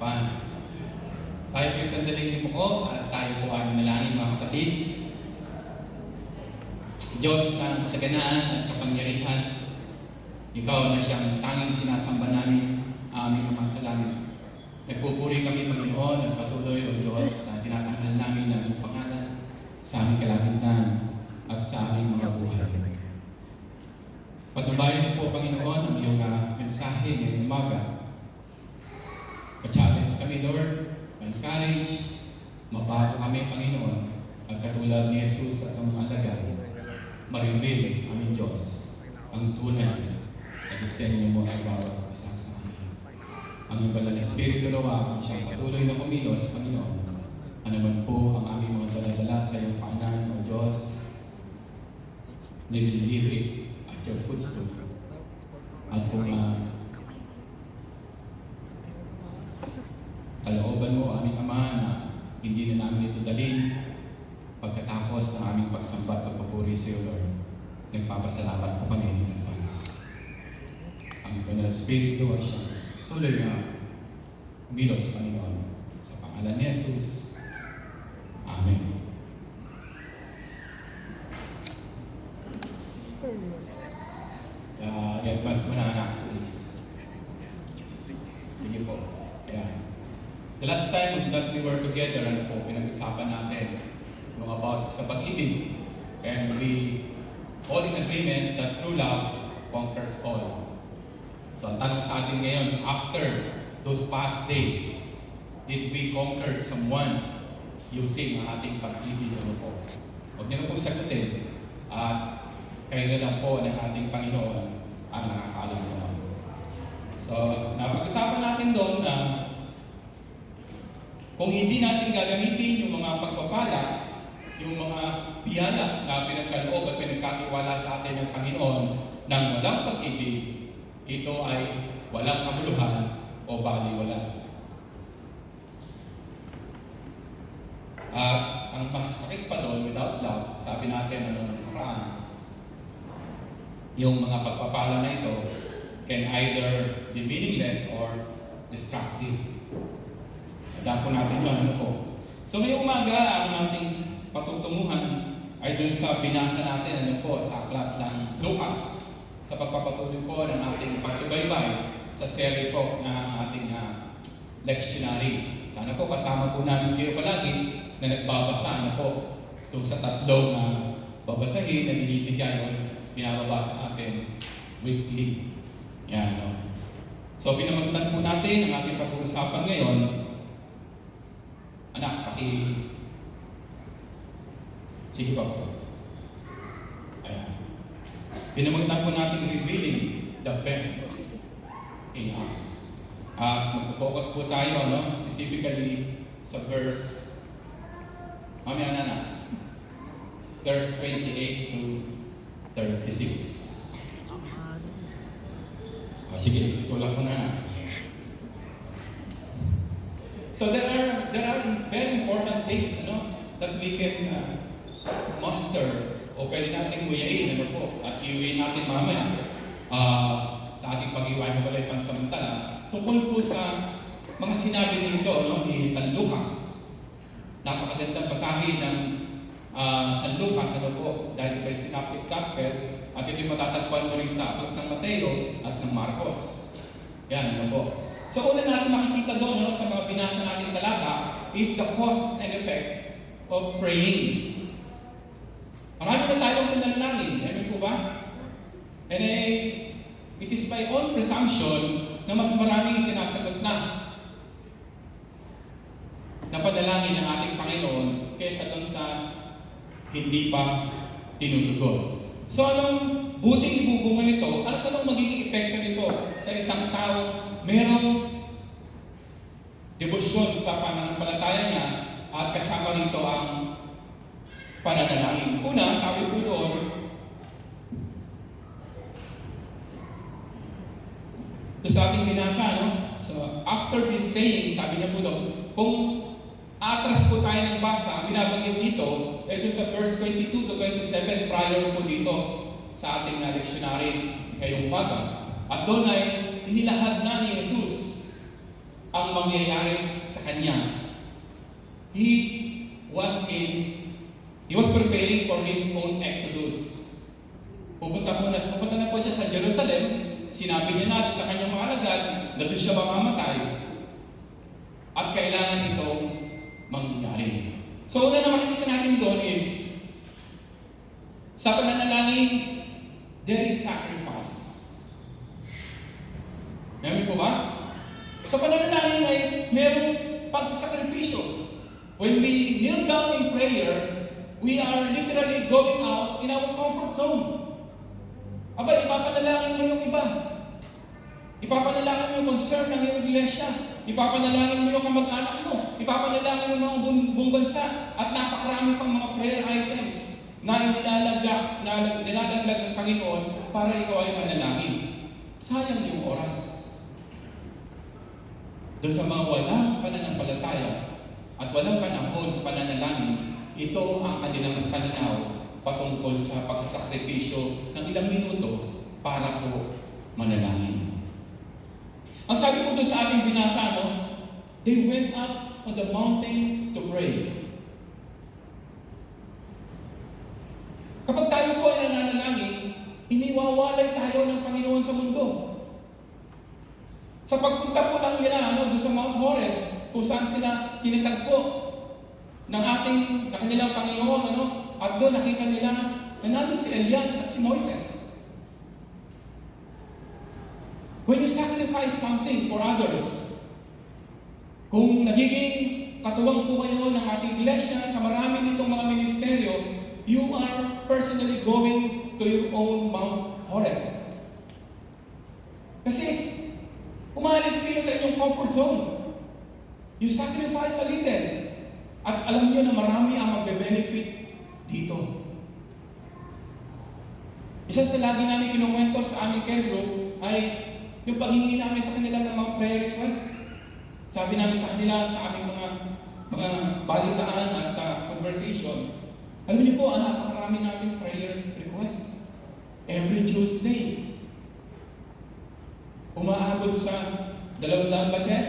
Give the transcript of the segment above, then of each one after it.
response. Tayo po sandaling po at tayo po ay manalangin mga kapatid. Diyos ng kasaganaan at kapangyarihan, Ikaw na siyang tanging sinasamba namin, aming Ama sa langit. Nagpupuri kami, Panginoon, at patuloy, O Diyos, na tinatanghal namin ang iyong pangalan sa aming kalagitnaan at sa aming mga buhay. Patubayan po, Panginoon, ang iyong mensahe ngayong umaga. Pa-challenge kami, Lord, ma-encourage, mabago kami, Panginoon, at katulad ni Jesus at ang mga alagad, ma-reveal aming Diyos ang tunay na disenyo mo sa bawat isa sa amin. Ang iyong banal na Espiritu nawa ang siyang patuloy na kumilos, Panginoon. Ano man po ang aming mga daladala sa iyong paanan, O Diyos, we will leave it at your footstool. At kung kalooban mo, aming Ama, na hindi na namin ito dalhin pagkatapos ng aming pagsamba at pagpapuri sa iyo, Lord, nagpapasalamat po kami in advance. Ang banal na Espiritu ay siya tuloy na umilos, Panginoon. Sa pangalan ni Jesus. Amen. I-advance mo na, anak, please. Sige po. Yeah. The last time that we were together, ano po, pinag-usapan natin yung about sa pag-ibig. And we all in agreement that true love conquers all. So ang tanong sa atin ngayon, after those past days, did we conquer someone using ang ating pag-ibig? Ano po? Huwag niyo na po sagutin. At kayo lang po ng ating Panginoon ang nakakaalam naman. So, napag-usapan natin doon na kung hindi natin gagamitin yung mga pagpapala, yung mga biyaya na pinagkaloob at pinagkatiwala sa atin ng Panginoon ng walang pag-ibig, ito ay walang kabuluhan o baliwala. At ang masakit pa doon, without love, sabi natin anong nakaraan, yung mga pagpapala na ito can either be meaningless or destructive. Handa po natin yun, ano po. So ngayong umaga, ang ating patutunguhan ay dun sa binasa natin, ano po, sa aklat ng Lucas, sa pagpapatuloy po ng ating pagsubaybay sa serye po ng ating lectionary. Sana po kasama po namin kayo palagi na nagbabasa, ano po, itong sa tatlong babasahin na binibigay o binababasa natin weekly. Yan, no? So, pinamagitan po natin ang ating pag-uusapan ngayon. Anak, sige po. Ayan. Pinamagitan po natin revealing the best in us. Mag-focus po tayo, no? Specifically sa verse, mamaya na, verse 28 to 36. Sige, tulak mo na. So there are very important things, that we can master o pwede natin nguyain, at iuwi natin mamaya sa ating pag-iwain ng talay pansamantala tungkol po sa mga sinabi nito, ni San Lucas. Napakagandang pasahe ng San Lucas, dahil kay Synoptic Gospel, at ito'y matatagpuan mo rin sa aklat ng Mateo at ng Marcos. Yan, So una natin makikita doon, sa mga binasa natin talata, is the cause and effect of praying. Marami na tayong pinanalangin, amen po ba? And it is by own presumption na mas maraming sinasagot na panalangin ng ating Panginoon kaysa doon sa hindi pa tinutugon. So anong buting ibubunga nito? Anong magiging epekto nito sa isang tao merong debosyon sa pananampalataya niya at kasama rito ang pananalangin? Una, sabi po doon, sa ating binasa, So after this saying, sabi niya po doon, kung atras po tayo ng basa, binabanggit dito, ito sa verse 22 to 27, prior po dito sa ating lectionary ngayong umaga. At doon ay inilahad na ni Jesus ang mangyayari sa kanya. He was preparing for his own exodus. Pupunta na po siya sa Jerusalem. Sinabi niya na sa kanyang mga alagad na doon siya mamamatay. At kailangan itong mangyari. So, una na makikita natin doon is, sa pananalangin, there is sacrifice. Ngayon po ba? Sa pananalangin ay merong pagsasakripisyo. When we kneel down in prayer, we are literally going out in our comfort zone. Aba, ipapanalangin mo yung iba. Ipapanalangin mo yung concern ng iyong iglesia. Ipapanalangin mo yung kamag-anak mo. Ipapanalangin mo yung buong bansa. At napakarami pang mga prayer items na nilalaglag ng Panginoon para ikaw ay manalangin. Sayang yung oras. Doon sa mga walang pananampalataya at walang panahon sa pananalangin, ito ang kanilang pananaw patungkol sa pagsasakripisyo ng ilang minuto para po manalangin. Ang sabi po doon sa ating binasa, they went up on the mountain to pray. Kapag tayo po ay nananalangin, iniwawalay tayo ng Panginoon sa mundo. Sa pagpunta po lang nila doon sa Mount Horeb, kung saan sila kinatagpo ng kanilang Panginoon, at doon nakita nila na nandun si Elias at si Moises. When you sacrifice something for others, kung nagiging katuwang po kayo ng ating iglesia sa marami nitong mga ministeryo, you are personally going to your own Mount Horeb. Kasi, umalis kayo sa inyong comfort zone. You sacrifice a little. At alam niyo na marami ang magbe-benefit dito. Isa sa lagi namin kinukwento sa aming care group ay yung paghingi namin sa kanila ng mga prayer requests. Sabi namin sa kanila sa aming mga balitaan at conversation, alam niyo po, napakarami namin prayer requests. Every Tuesday, umaabot sa 200 budget.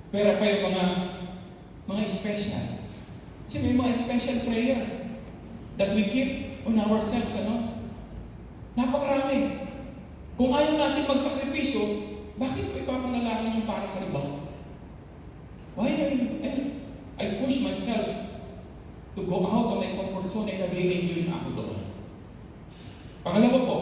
Pero pa yung mga special. Kasi may mga special prayer that we keep on ourselves, Napakarami. Kung ayaw natin magsakripisyo, bakit ko ipapanalangin yung para sa iba? Why I push myself to go out of my comfort zone ay nag-i-enjoy na ako doon. Pangalawa po,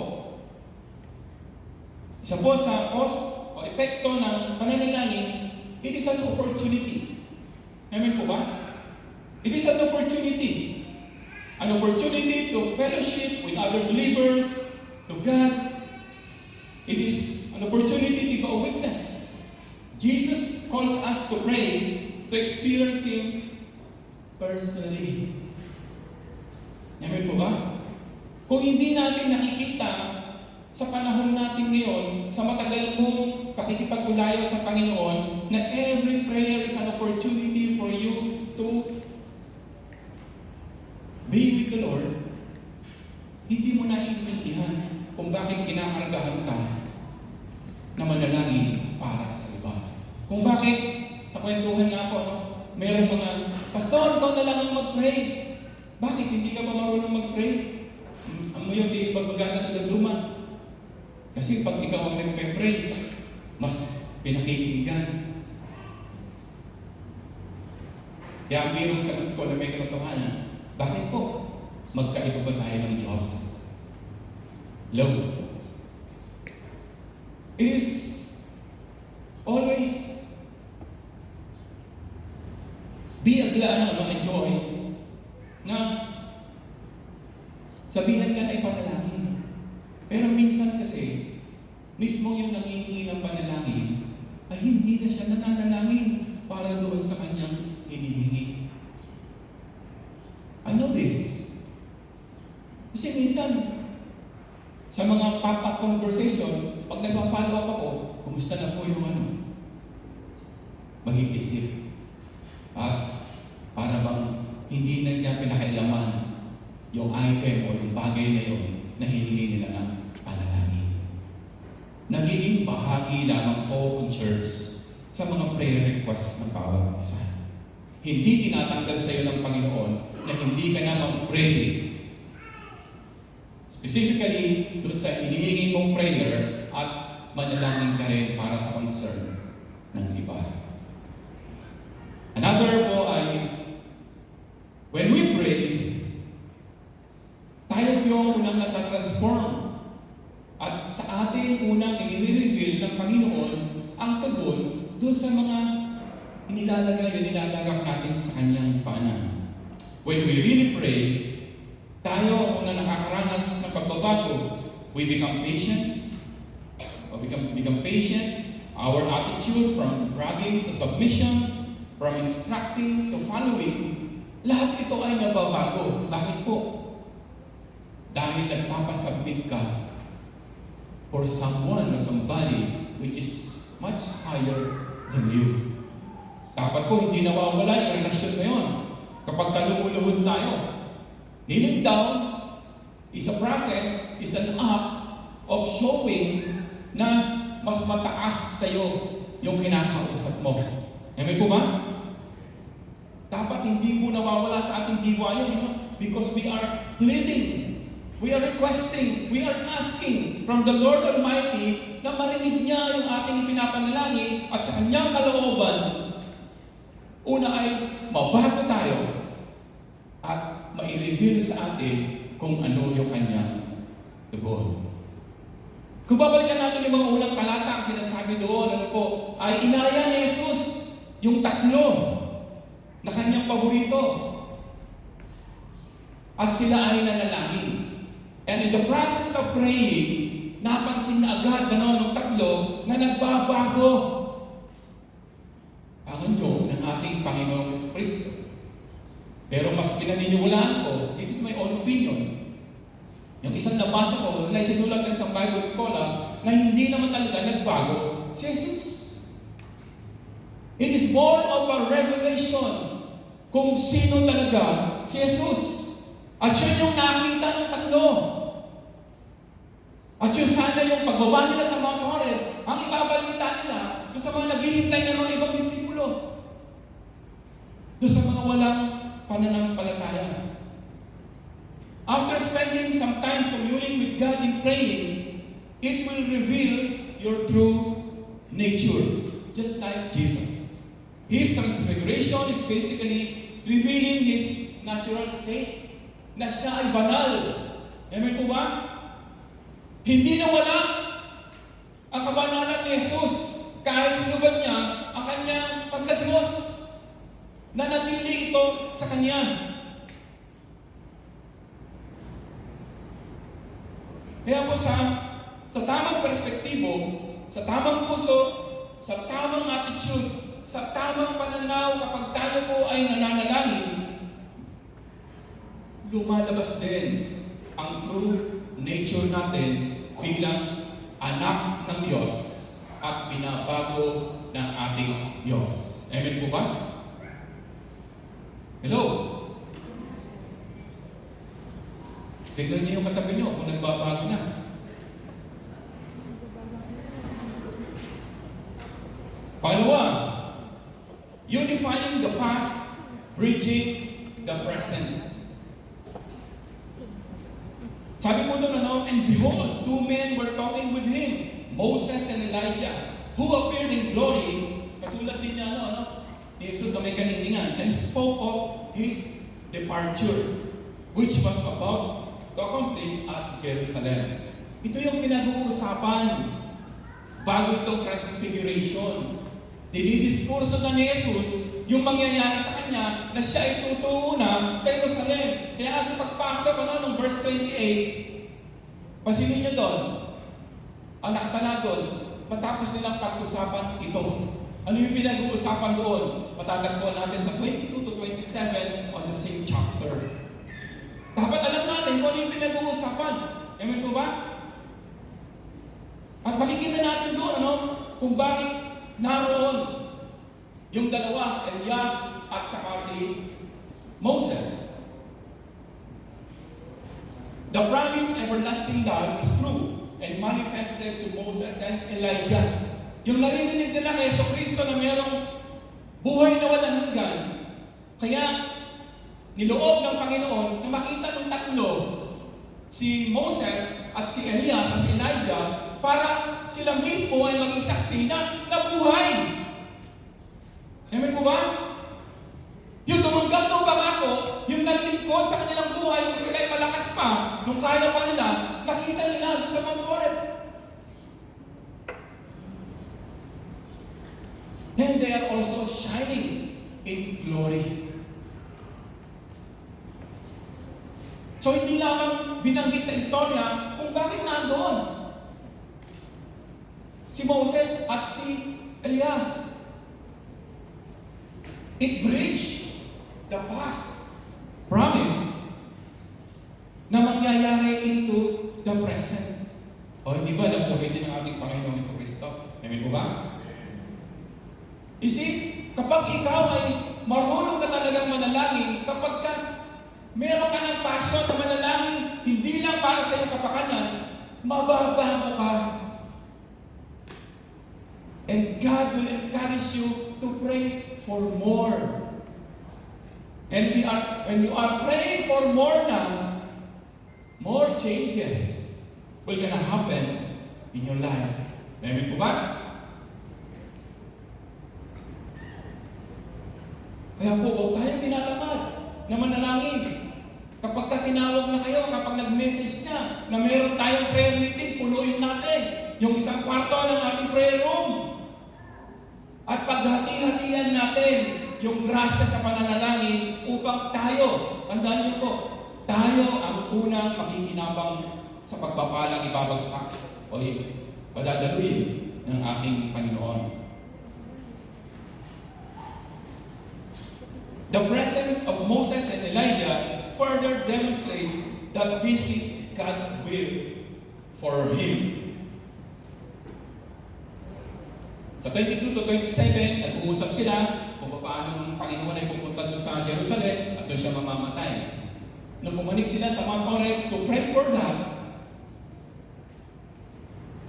isa po sa cause o epekto ng pananalangin, it is an opportunity. Amen po ba? It is an opportunity. An opportunity to fellowship with other believers, to God. It is an opportunity to be a witness. Jesus calls us to pray, to experience Him personally. Amen po ba? Kung hindi natin nakikita sa panahon natin ngayon, sa matagal mong pakikipag-ulayo sa Panginoon, na every prayer is an opportunity for you to be with the Lord, hindi mo naiintindihan kung bakit kinakargahan ka na manalangin para sa iba. Kung bakit, sa kwentuhan nga po, mayroong mga, Pastor, ikaw na lang ang mag-pray. Bakit? Hindi ka ba marunong mag-pray? Ang yung ipagbagaan ng luma. Kasi pag ikaw ang nagpe-pray, mas pinakikinggan. Kaya ang birong sagot ko na may katotohanan, bakit po? Magkaiba ba tayo ng Diyos? Hello? It is always be a enjoy na sabihan ka na ipanalangin. Pero minsan kasi, mismo yung nangihingi ng panalangin ay hindi na siya nananalangin para doon sa kanyang hinihingi. I know this. Kasi minsan, sa mga pop-up conversation, pag nagpa-follow up ako, kumusta na po yung mag-iisip. At para bang hindi na siya pinakailaman yung item o yung bagay na yun na hihingi nila ng panalangin. Nagiging bahagi lamang po ang church sa mga prayer request ng bawat isa. Hindi tinatanggal sa iyo ng Panginoon na hindi ka na mag-pray. Specifically, doon sa hinihingi mong prayer at manalangin ka rin para sa concern ng iba. Another po ay, when we pray, tayo yung unang natatransform. At sa ating unang i-reveal ng Panginoon ang tugon doon sa mga nilalagak natin sa Kanyang paanan. When we really pray, tayo ang unang nakakaranas ng pagbabago. We become patient. Become patient. Our attitude from bragging to submission, from instructing to following, lahat ito ay nababago. Bakit po? Dahil nagpapasubmit ka for someone or somebody which is much higher than you. Dapat po hindi nawawala yung relasyon na yun. Kapag lumuluhod tayo, kneeling down is a process, is an act of showing na mas mataas sa iyo yung kinakausap mo. Amen po ba? Dapat hindi po nawawala sa ating diwa yun, no? Because we are pleading. We are requesting, we are asking from the Lord Almighty na marinig niya yung ating ipinapanalangin at sa Kanyang kalooban, una ay mabago tayo at mai-reveal sa atin kung ano yung Kanyang tugon. Kung babalikan natin yung mga unang talata, ang sinasabi doon, ano po, ay inaya ni Jesus yung tatlo na Kanyang paborito at sila ay nanalangin. And in the process of praying, napansin na agad ng tatlo na nagbabago ang anyo ng ating Panginoong Kristo. Pero mas pinaniniwalaan ko, this is my own opinion. Yung isang nabasa ko, na isinulat lang sa Bible scholar, na hindi naman talaga nagbago si Jesus. It is more of a revelation kung sino talaga si Jesus. At yun yung nakita ng tatlo. At yun sana yung pagbaba nila sa Mount Horeb, ang ibabalita nila doon sa mga naghihintay ng mga ibang disipulo. Doon sa mga walang pananampalataya. After spending some time communing with God in praying, it will reveal your true nature. Just like Jesus. His transfiguration is basically revealing His natural state. Na siya ay banal. Amen po ba? Hindi nawala ang kabanalan ni Jesus kahit hinubad niya ang kanyang pagka-Diyos. Nanatili ito sa kanya. Kaya po sa tamang perspektibo, sa tamang puso, sa tamang attitude, sa tamang pananaw kapag tayo po ay nananalangin, lumalabas din ang true nature natin bilang anak ng Diyos at binabago ng ating Diyos. Amen po ba? Hello? Tignan niyo yung katabi niyo kung nagbabago na. Pangalawa, unifying the past, bridging the present. Sabi po doon, and behold, two men were talking with him, Moses and Elijah, who appeared in glory, katulad din niya, ni Jesus na may kanindigan, and spoke of His departure, which was about to accomplish at Jerusalem. Ito yung pinag-uusapan bago itong transfiguration. Dinidiskurso na ni Jesus yung mangyayari sa kanya na siya ay tutuuna sa Jerusalem. Kaya sa pagpasok ng verse 28, pasilin niyo doon, ang nakatala doon, matapos nilang pag-usapan ito. Ano yung pinag-uusapan doon? Matatagpuan natin sa 22 to 27 on the same chapter. Dapat alam natin kung ano yung pinag-uusapan. Amen po ba? At makikita natin doon, kung bakit naroon yung dalawa, si Elias at saka si Moses. The promised everlasting life is true and manifested to Moses and Elijah. Yung naririnig nila kay Jesucristo na mayroong buhay na walang hanggan. Kaya, niloob ng Panginoon na makita ng tatlo, si Moses at si Elias at si Elijah, para sila mismo ay maging saksi na nabuhay. Amen po ba? Yung tumanggap ng pangako, yung naglingkod sa kanilang buhay, yung sila ay malakas pa, nung kaya pa nila, nakita nila sa Mount Horeb. And they are also shining in glory. So hindi lamang binanggit sa istorya kung bakit nandoon si Moses at si Elias. It bridged the past promise na mangyayari into the present. O hindi ba nabuhay din ang ating Panginoong Jesucristo? Amen po ba? You see, kapag ikaw ay marunong na talagang manalangin, kapag meron ka ng passion na manalangin, hindi lang para sa iyong kapakanan, mababago ka. And God will encourage you to pray for more. And when you are praying for more now, more changes will gonna happen in your life. Amen po ba? Kaya po, huwag tayong tinatamad na manalangin. Kapag tinawag na kayo, kapag nag-message na meron tayong prayer meeting, punuin natin yung isang kwarto ng ating prayer room. At paghati-hatian natin yung grasya sa pananalangin upang tayo, tandaan niyo po, tayo ang unang makikinabang sa pagpapalang ibabagsak o padadaluin ng ating Panginoon. The presence of Moses and Elijah further demonstrate that this is God's will for him. Sa 22 to 27, nag-uusap sila kung paano ang Panginoon ay pupunta doon sa Jerusalem at doon siya mamamatay. Nung pumanik sila sa Mount Horeb to pray for that,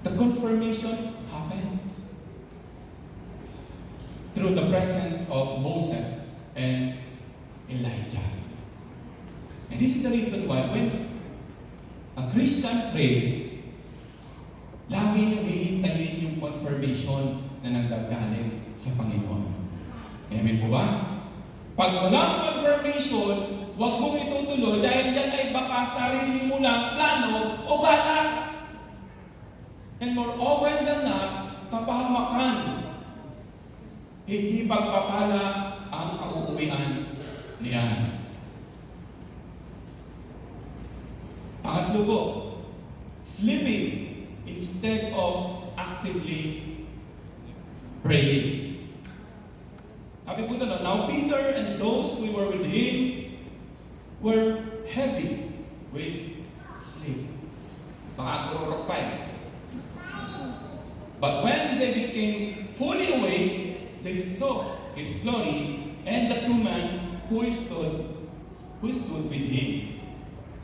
the confirmation happens through the presence of Moses and Elijah. And this is the reason why when a Christian pray, lagi nang hihintayin yung confirmation na nanggagaling sa Panginoon. Amen po ba? Pag walang confirmation, huwag mong itutuloy dahil yan ay baka sarili mo lang plano o balak. And more often than not, kapahamakan, hindi pagpapala ang kauuwian niyan. Pangatlo po, sleeping instead of actively praying. Sabi po doon, now Peter and those who were with him were heavy with sleep. Baka gururok pa eh. But when they became fully awake, they saw his glory and the two men who stood with him.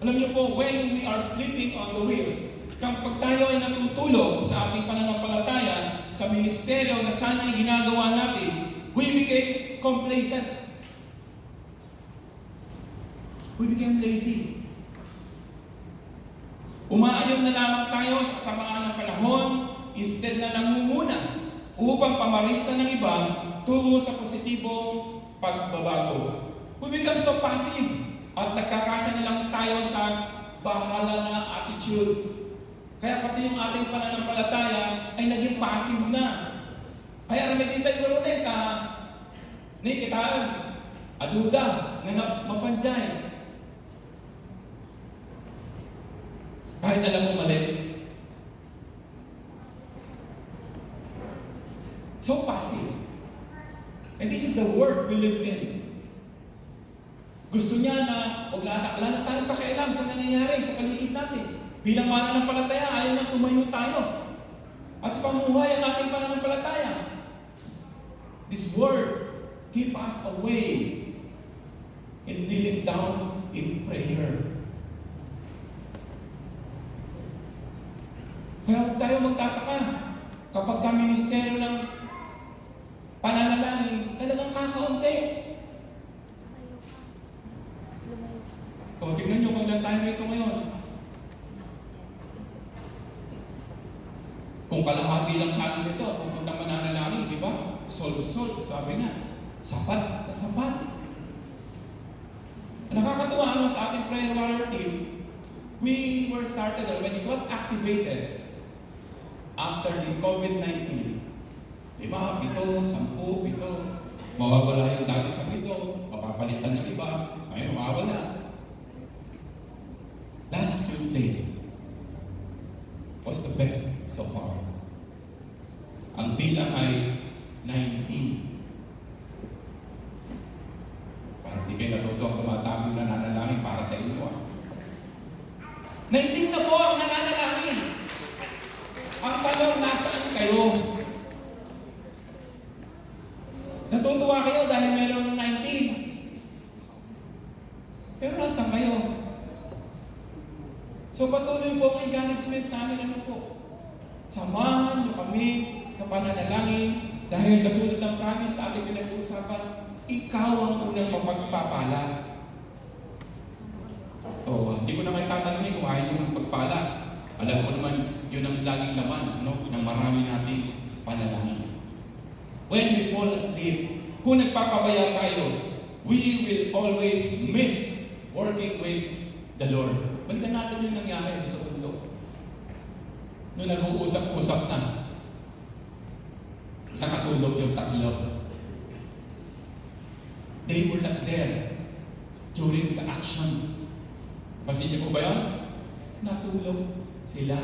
Alam niyo po, when we are sleeping on the wheels, kapag tayo ay natutulog sa ating pananampalataya, sa ministeryo na sana ay ginagawa natin, we became complacent. We became lazy. Umaayon na lamang tayo sa kasamaan ng panahon instead na nangunguna upang pamarisan ng iba tungo sa positibong pagbabago. We become so passive at nagkakasya na lang tayo sa bahala na attitude. Kaya pati yung ating pananampalataya ay naging passive na. Kaya ramedin tayo karoon ni kitaan, aduda, nga mapanjay. Kahit alam mo mali. So passive. And this is the world we live in. Gusto niya na wala na tayong pakialam sa nangyayari sa paligid natin. Bilang mananampalataya, ayaw na tumayo tayo. At pamuhay ang ating pananampalataya. This word keep us away and kneeling down in prayer. Kaya huwag tayo magtataka kapag ka ministeryo ng pananalangin, talagang kakaunti. O, tignan nyo kung ilan tayo rito ngayon. Kung kalahati lang sa atin ito, pupunta mananalangin, di ba? Sol-sol, sabi nga, sapat na sapat. Nakakatuwa ano sa ating prayer warrior team, we were started, or when it was activated, after the COVID-19, lima, pito, 10, pito, mawawala yung dati sa pito, mapapalitan ng iba, ngayon mawawala. Last Tuesday was the best so far. Ang bilang ay 19. Parang di kayo natutong tumatami na nananalangin para sa inyo. 19 na po ang nananalangin. Ang tanong, nasaan kayo? Natutuwa kayo dahil meron ng 19. Pero nasaan kayo? So patuloy po ang encouragement namin, ano po? Samahan niyo kami sa pananalangin dahil katulad ng promise sa ating pinag-uusapan, ikaw ang unang mapagpapala. So, hindi ko na kayo tatanungin kung ayaw nyo ng pagpala. Alam ko naman, yun ang laging laman ng marami nating panalangin. When we fall asleep, kung nagpapabaya tayo, we will always miss working with the Lord. Balikan natin yung nangyari sa mundo. Noong nag-uusap-usap na, nakatulog yung tatlo. They were not there during the action. Kasi niyo po ba yun? Natulog sila.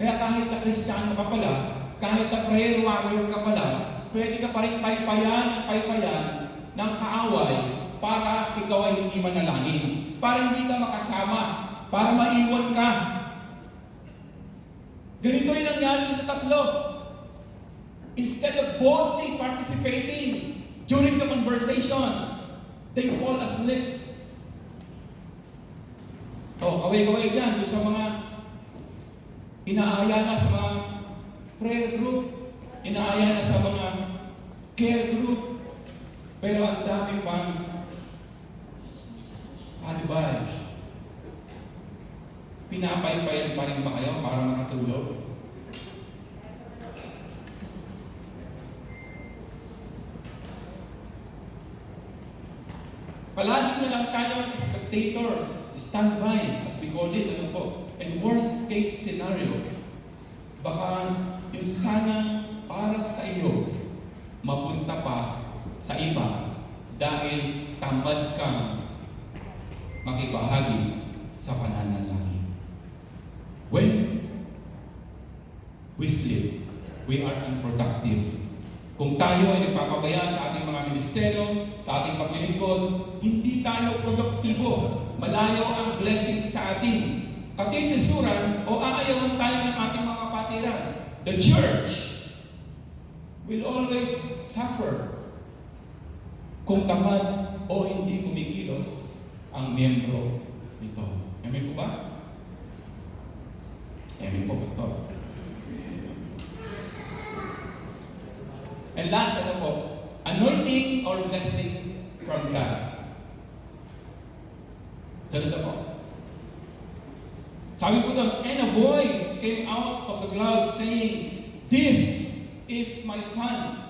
Kaya kahit na Kristiyano ka pala, kahit na prayer warrior ka pala, pwede ka pa rin paypayan ng kaaway para ikaw ay hindi manalangin. Para hindi ka makasama. Para maiwan ka. Ganito yung nangyari sa tatlo. Instead of boldly participating during the conversation, they fall asleep. Kaway-kaway dyan, doon sa mga inaaya na sa mga prayer group, inaaya na sa mga care group, pero ang dami pang alibay. Pinapaypayan pa rin ba kayo para makatulog? Palagi na lang tayong spectators, standby, as we call it, ano po. And worst case scenario, baka yung sana para sa iyo, mapunta pa sa iba dahil tamad kang makibahagi sa pananalangin. When we sleep, we are unproductive. Kung tayo ay nagpapabaya sa ating mga ministeryo, sa ating paglilingkod, hindi tayo produktibo. Malayo ang blessing sa ating katitisuran o aayawan tayo ng ating mga kapatiran. The church will always suffer kung tamad o hindi kumikilos ang miyembro nito. Amen po ba? Amen po, Pastor. And last, ano po? Anointing or blessing from God. Ganito po. Sabi po doon, and a voice came out of the cloud saying, "This is my son,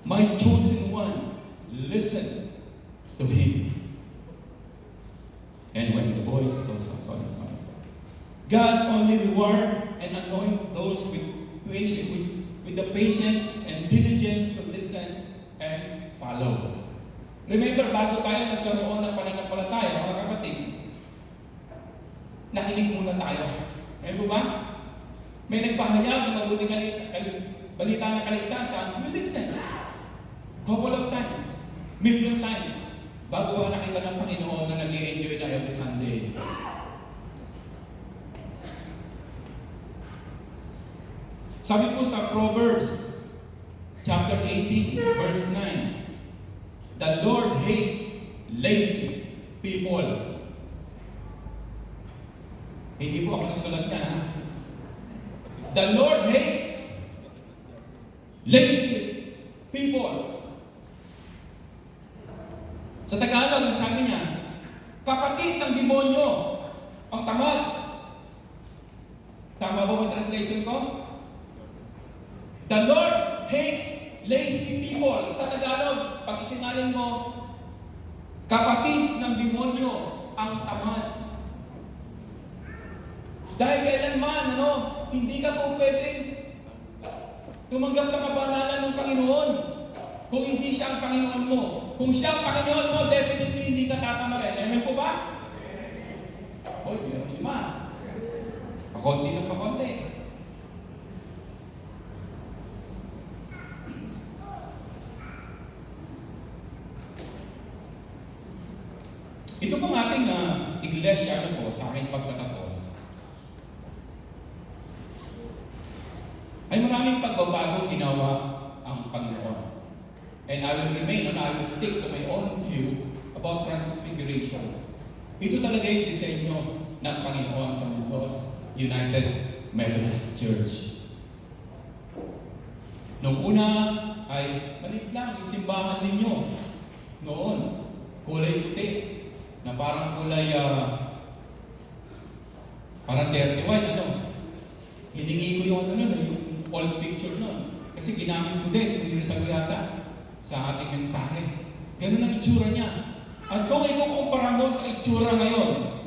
my chosen one. Listen to him." And when the voice, sorry. God only reward and anoint those with the patience and diligence to listen and follow. Remember, bago tayo nagkaroon ng pananampalataya, mga kapatid, nakinig muna tayo. Ayan po ba? May nagpahayag ng mabuting balita ng kaligtasan, we listen. Couple of times, million times, bago ba nakita ng Panginoon na nag-i-enjoy na every Sunday. Sabi po sa Proverbs chapter 18, verse 9, the Lord hates lazy people. Hindi po ako nagsulat na, ha? The Lord hates lazy people. Sa Tagalog, ang sabi niya, kapatid ng demonyo ang tamad. Tama ba ang translation ko? The Lord hates lazy people. Sa Tagalog, pag isinalin mo, kapatid ng demonyo ang tamad. Dahil kailanman, hindi ka po pwedeng tumanggap ng kabanalan ng Panginoon kung hindi siya ang Panginoon mo. Kung siya ang Panginoon mo, definitely hindi ka tatamarin. Amen po ba? Hoy, meron lima. Pakonti ng pakonti. Ito pong ating iglesia po sa aking pagtatapos ay maraming pagbabago ginawa ang Panginoon. And I will remain and I will stick to my own view about transfiguration. Ito talaga yung disenyo ng Panginoon sa Mundos United Methodist Church. Noong una ay maliit lang yung simbahan ninyo. Noon, kulay puti na parang kulay parang 31, hiningi ko yung yung old picture nun. Kasi ginamit ko din, nilisago yata sa ating mensahe. Ganun ang itsura niya. At kung ikukumpara mo sa itsura ngayon,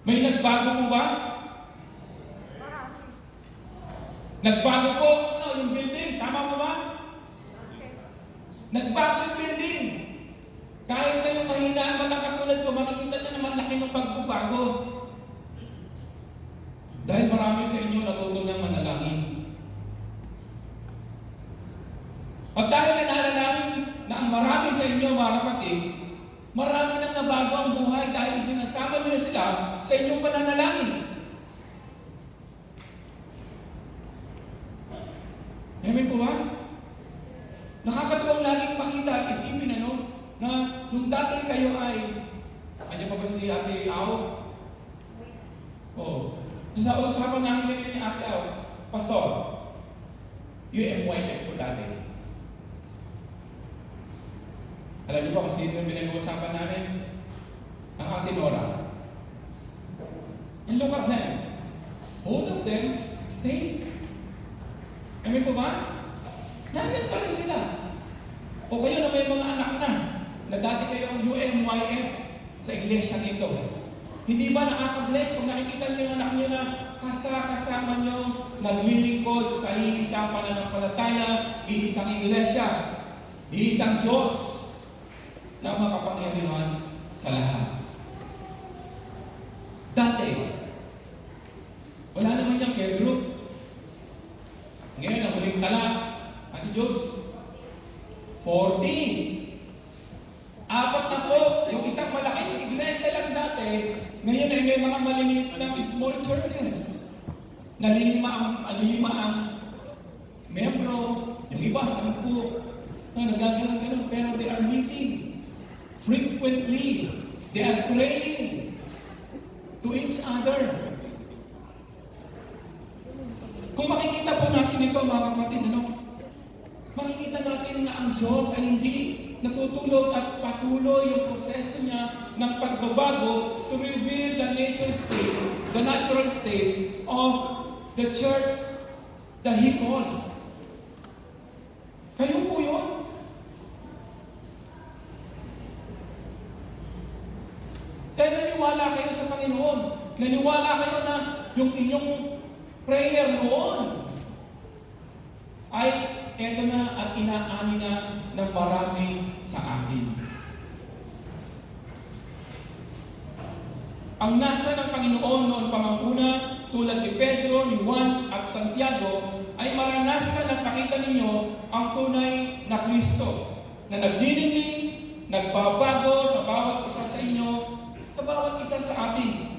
may nagbago po ba? Nagbago po yung building. Tama po ba? Nagbago yung building. Kahit na yung mahinaan matang katulad ko, makikita na naman laki ng pagbabago. Dahil marami sa inyo natuto ng manalangin. At dahil nananalangin na ang marami sa inyo, mga kapatid, marami nang nabago ang buhay dahil sinasama nyo sila sa inyong pananalangin. Amen po ba? Nakakatuwang laging makita at isipin na nung dati kayo ay, ano pa ba si Ate Au? Oo. Sa usapan namin ni Ate Au, Pastor, UMYF po dati. Alam niyo ba kung sino yung pinag-uusapan namin? Ang Ate Nora. And look at them. Both of them stayed. Amen po ba? Nandiyan pa rin sila. O kayo na may mga anak na dati kayong UMYF sa iglesia nito. Hindi ba nakaka-bless kung nakikita niyo yung anak niyo na kasama niyo naglilingkod sa iisang pananampalataya, iisang iglesia, iisang Diyos na makapangyarihan sa lahat. Dati, wala naman niyang care group. Ngayon, ang huling tala, Ate Jobs, 14. Apat na po, yung isang malaking iglesia lang dati, ngayon ay may mga maliliit na small churches. Lima ang membro, yung iba, 10. Nagaganon-ganon, pero they are meeting frequently. They are praying to each other. Kung makikita po natin ito, mga kapatid, makikita natin na ang Diyos ay hindi natutulog at patuloy yung proseso niya ng pagbabago to reveal the natural state of the church that He calls. Kayo po yun. Dahil naniwala kayo sa Panginoon. Naniwala kayo na yung inyong prayer noon ay eto na at inaani na ng marami sa atin. Ang nasa ng Panginoon noon pamanguna, tulad ni Pedro, ni Juan at Santiago, ay maranasan at makita ninyo ang tunay na Kristo na naglilingling, nagbabago sa bawat isa sa inyo, sa bawat isa sa atin.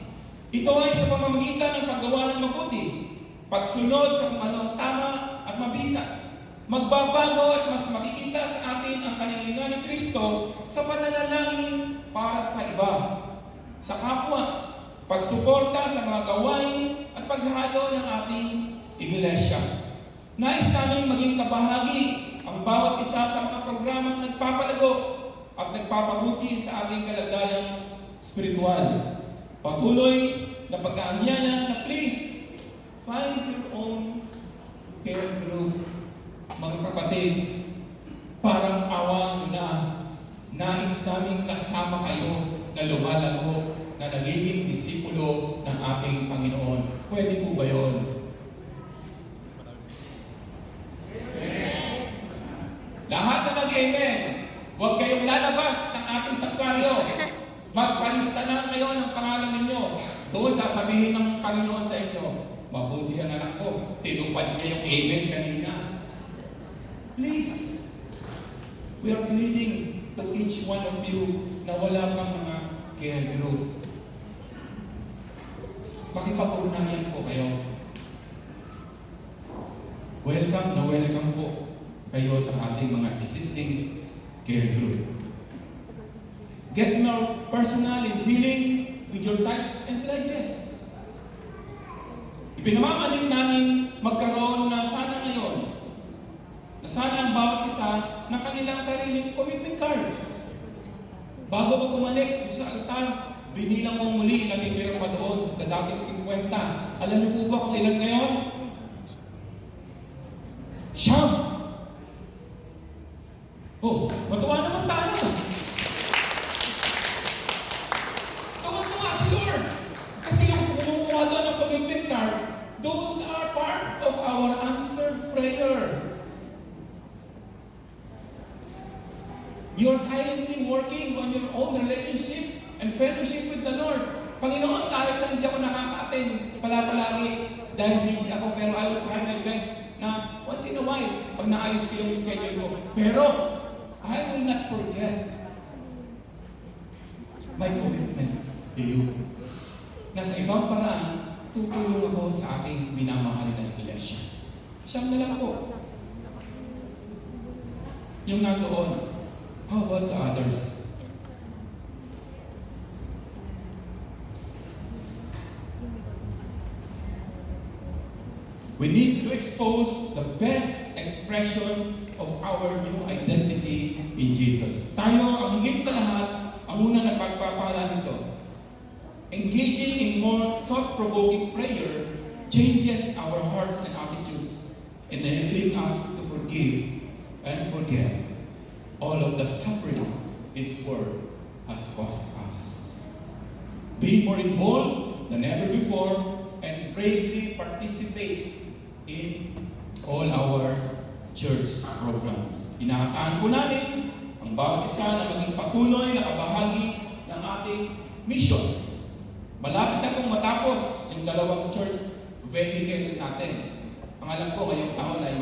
Ito ay sa pamamagitan ng paggawa ng mabuti, pagsunod sa kung anong tama at mabisa. Magbabago at mas makikita sa atin ang kanilingan ni Kristo sa pananalangin para sa iba, sa kapwa, pagsuporta sa mga gawain at paghahayo ng ating iglesia. Nais namin maging kabahagi ang bawat isa sa mga programang nagpapalago at nagpapabuti sa ating kalagayang spiritual. Patuloy na pag-aanyaya na please find your own care group, mga kapatid. Parang awa nyo na, nais namin kasama kayo na lumalago, na nagiging disipulo ng ating Panginoon. Pwede po ba yun? Lahat na mag-amen. Huwag kayong lalabas ng ating sanktuaryo. Magpalista na kayo ng pangalan ninyo. Doon sasabihin ng Panginoon sa inyo, mabuti ang anak ko. Tinupad niya yung amen kanina. Please, we are pleading to each one of you na wala pang mga care group. Makipag-ugnayan po kayo. Welcome na welcome po kayo sa ating mga existing care group. Get more personal in dealing with your tithes and pledges. Ipinamamaling namin magkaroon na sana ngayon, na sana ang bawat isa ng kanilang sariling commitment cards. Bago ko bumalik sa altar, binilang mo muli na natitira pa doon na dating 50. Alam niyo po ba kung ilan ngayon? Siyam! Oh, matuwa naman tayo. Tuwa-tuwa si Lord. Kasi yung kumukuha doon ng commitment card, those are part of our answered prayer. You're silently working on your own relationship and fellowship with the Lord. Panginoon, kahit na hindi ako nakaka-attend palagi dahil busy ako, pero I will try my best na once in a while, pag naayos ko yung schedule ko. Pero, I will not forget my commitment to you. Na sa ibang paraan, tutulong ako sa aking minamahal na iglesia. Siyam na lang po. Yung nandoon, how about the others? We need to expose the best expression of our new identity in Jesus. Tayo, ang higit sa lahat, ang unang nagpagpapala nito. Engaging in more thought-provoking prayer changes our hearts and attitudes, enabling us to forgive and forget all of the suffering His Word has caused us. Be more involved than ever before and bravely participate in all our church programs. Inaasahan po namin ang bawat isa na maging patuloy na kabahagi ng ating mission. Malapit na pong matapos yung 2 church vehicle natin. Ang alam ko ngayong taon ay